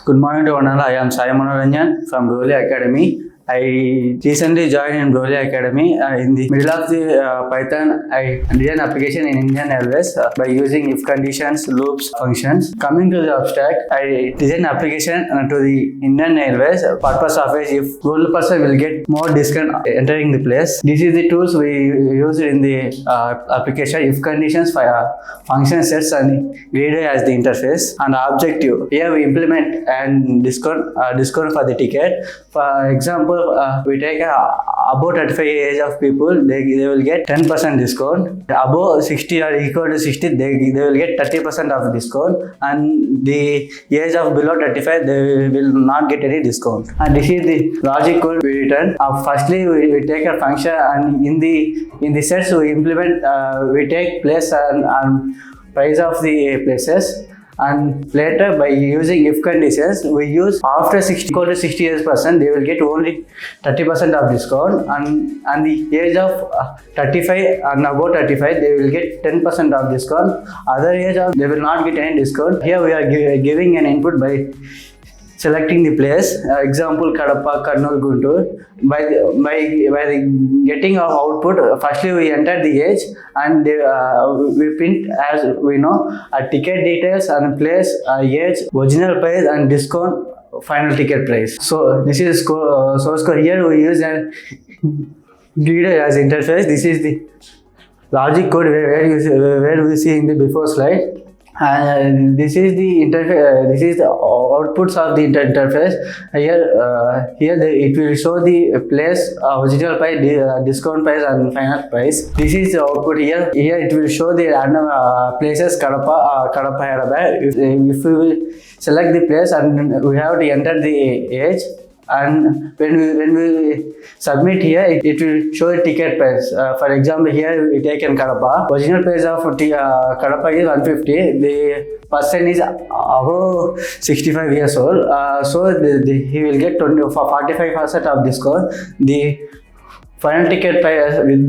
Good morning to one and all. I am Sai Manoranjan from Brolly Academy. I recently joined in Brolly Academy. In the middle of the Python, I did an application in Indian Airways by using if conditions, loops, functions. Coming to the abstract, I did an application to the Indian Airways. Purpose of it, if roll person will get more discount entering the place. This is the tools we use in the application. If conditions, function sets and grade as the interface and objective. Here we implement and discount for the ticket. For example, we take above 35 age of people, they will get 10% discount. Above 60 or equal to 60, they will get 30% of discount. And the age of below 35, they will not get any discount. And this is the logic code we return. Firstly, we take a function, and in the sets we implement, we take place and price of the places. And later, by using if conditions, we use after 60 equal to 60 years person, they will get only 30% of discount, and the age of 35 and above 35, they will get 10% of discount. Other age of, they will not get any discount. Here we are giving an input by selecting the place. Example, Kadapa, Karnool, Guntur. By getting our output, firstly we enter the age, and we print, as we know, ticket details and place, age, original price and discount, final ticket price. So this is source code. Here we use a reader as interface. This is the logic code where we see in the before slide. And this is the interface. This is the outputs of the interface. Here it will show the place, original price, discount price, and final price. This is the output here. Here it will show the random places, Kadapa, Hyderabad. If we will select the place, and we have to enter the age. And when we submit here, it will show the ticket price. For example, here we take in Kadapa. Original price of Kadapa is 150. The person is above 65 years old. So he will get 45% of discount. The final ticket price with